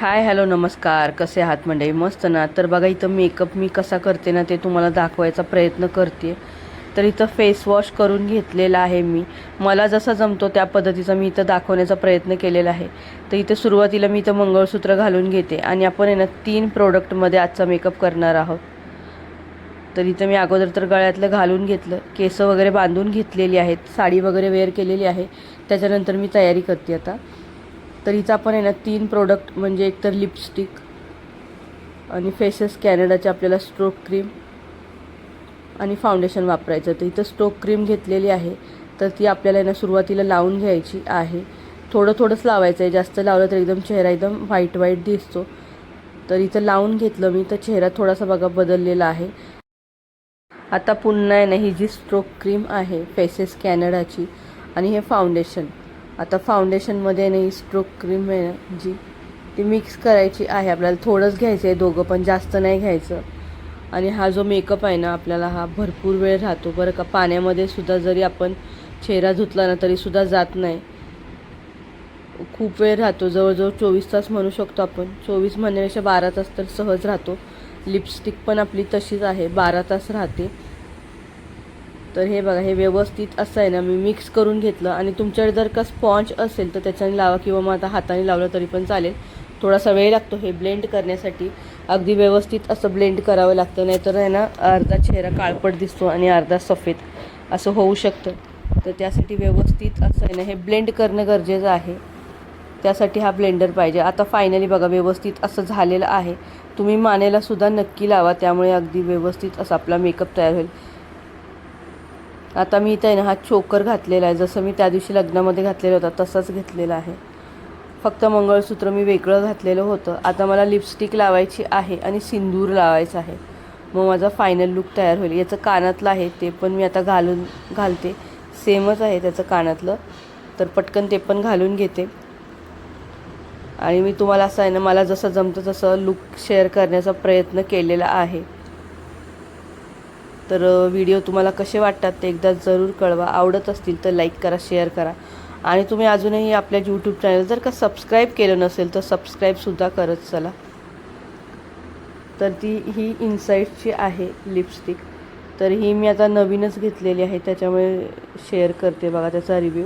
Hi hello नमस्कार, कसे आहात मंडळी? मस्त ना. तर बघा इथं मेकअप मी कसा करते ना ते तुम्हाला दाखवायचा प्रयत्न करते. तर इथं फेस वॉश करून घेतलेला आहे मी. मला जसा जमतो त्या पद्धतीचा मी इथं दाखवण्याचा प्रयत्न केलेला आहे. तर इथं सुरुवातीला मी इथं मंगळसूत्र घालून घेते आणि आपण आहे ना 3 प्रोडक्टमध्ये आजचा मेकअप करणार आहोत. तर इथं मी अगोदर तर गळ्यातलं घालून घेतलं, केस वगैरे बांधून घेतलेली आहेत, साडी वगैरे वेअर केलेली आहे. त्याच्यानंतर मी तयारी करते आता. तर इथं आपण आहे ना 3 प्रोडक्ट म्हणजे एकतर लिपस्टिक आणि फेसेस कॅनडाचे आपल्याला स्ट्रोक क्रीम आणि फाउंडेशन वापरायचं. तर इथं स्ट्रोक क्रीम घेतलेली आहे. तर ती आपल्याला आहे ना सुरुवातीला लावून घ्यायची आहे. थोडं थोडंच लावायचं आहे, जास्त लावलं तर एकदम चेहरा एकदम व्हाईट व्हाईट दिसतो. तर इथं लावून घेतलं मी, तर चेहरा थोडासा बघा बदललेला आहे. आता पुन्हा आहे ना ही जी स्ट्रोक क्रीम आहे फेसेस कॅनडाची आणि हे फाउंडेशन. आता फाउंडेशनमध्ये नाही स्ट्रोक क्रीम आहे ना जी ती मिक्स करायची आहे. आपल्याला थोडंच घ्यायचं आहे, दोघं पण जास्त नाही घ्यायचं. आणि हा जो मेकअप आहे ना आपल्याला हा भरपूर वेळ राहतो बरं का. पाण्यामध्ये सुद्धा जरी आपण चेहरा धुतला ना तरीसुद्धा जात नाही, खूप वेळ राहतो. जवळजवळ 24 तास म्हणू शकतो आपण. 24 म्हणण्यापेक्षा 12 तास तर सहज राहतो. लिपस्टिक पण आपली तशीच आहे, 12 तास राहते. तर हे बघा, हे व्यवस्थित असं आहे ना मी मिक्स करून घेतलं. आणि तुमच्याकडे जर का स्पॉन्ज असेल तर त्याच्याने लावा किंवा मग आता हाताने लावलं तरी पण चालेल. थोडासा वेळ लागतो हे ब्लेंड करण्यासाठी. अगदी व्यवस्थित असं ब्लेंड करावं लागतं, नाहीतर आहे ना अर्धा चेहरा काळपट दिसतो आणि अर्धा सफेद असं होऊ शकतं. तर त्यासाठी व्यवस्थित असं आहे ना हे ब्लेंड करणं गरजेचं आहे. त्यासाठी हा ब्लेंडर पाहिजे. आता फायनली बघा व्यवस्थित असं झालेलं आहे. तुम्ही मानेला सुद्धा नक्की लावा, त्यामुळे अगदी व्यवस्थित असा आपला मेकअप तयार होईल. आता मी इथं आहे ना हा चोकर घातलेला आहे, जसं मी त्या दिवशी लग्नामध्ये घातलेला होता तसाच घेतलेला आहे. फक्त मंगळसूत्र मी वेगळं घातलेलं होतं. आता मला लिपस्टिक लावायची आहे आणि सिंदूर लावायचं आहे, मग माझा फायनल लुक तयार होईल. याचं कानातलं आहे ते पण मी आता घालते. सेमच आहे त्याचं कानातलं, तर पटकन ते पण घालून घेते. आणि मी तुम्हाला असं आहे ना मला जसं जमतं तसं लुक शेअर करण्याचा प्रयत्न केलेला आहे. तर व्हिडिओ तुम्हाला कसे वाटतात ते एकदा जरूर कळवा. आवडत असतील तर लाईक करा, शेअर करा. आणि तुम्ही अजूनही आपल्या यूट्यूब चॅनल जर का सबस्क्राईब केलं नसेल तर सबस्क्राईबसुद्धा करत चला. तर ही इनसाईटची आहे लिपस्टिक. तर ही मी आता नवीनच घेतलेली आहे, त्याच्यामुळे शेअर करते बघा त्याचा रिव्ह्यू.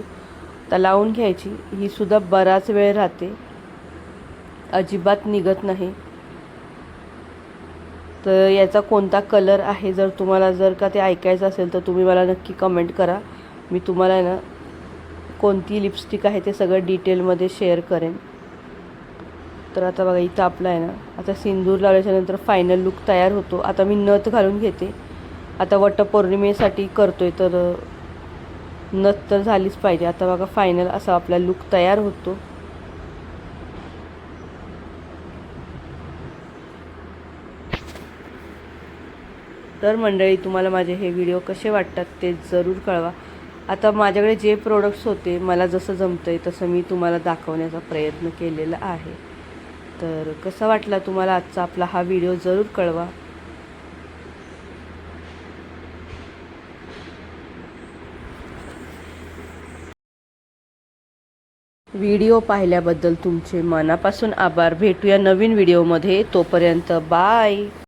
तर लावून घ्यायची. ही सुद्धा बराच वेळ राहते, अजिबात निघत नाही. तर याचा कोणता कलर आहे जर तुम्हाला जर का ते ऐकायचं असेल तर तुम्ही मला नक्की कमेंट करा. मी तुम्हाला आहे ना कोणती लिपस्टिक आहे ते सगळं डिटेलमध्ये शेअर करेन. तर आता बघा इथं आपला आहे ना आता सिंदूर लावल्याच्यानंतर फायनल लुक तयार होतो. आता मी नथ घालून घेते. आता वटपौर्णिमेसाठी करतोय तर नथ तर झालीच पाहिजे. आता बघा फायनल असा आपला लुक तयार होतो. तर मंडळी तुम्हाला माझे हे व्हिडिओ कसे वाटतात ते जरूर कळवा. आता माझ्याकडे जे प्रोडक्ट्स होते मला जसं जमतं आहे तसं मी तुम्हाला दाखवण्याचा प्रयत्न केलेला आहे. तर कसा वाटला तुम्हाला आजचा आपला हा व्हिडिओ जरूर कळवा. व्हिडिओ पाहिल्याबद्दल तुमचे मनापासून आभार. भेटूया नवीन व्हिडिओमध्ये. तोपर्यंत बाय.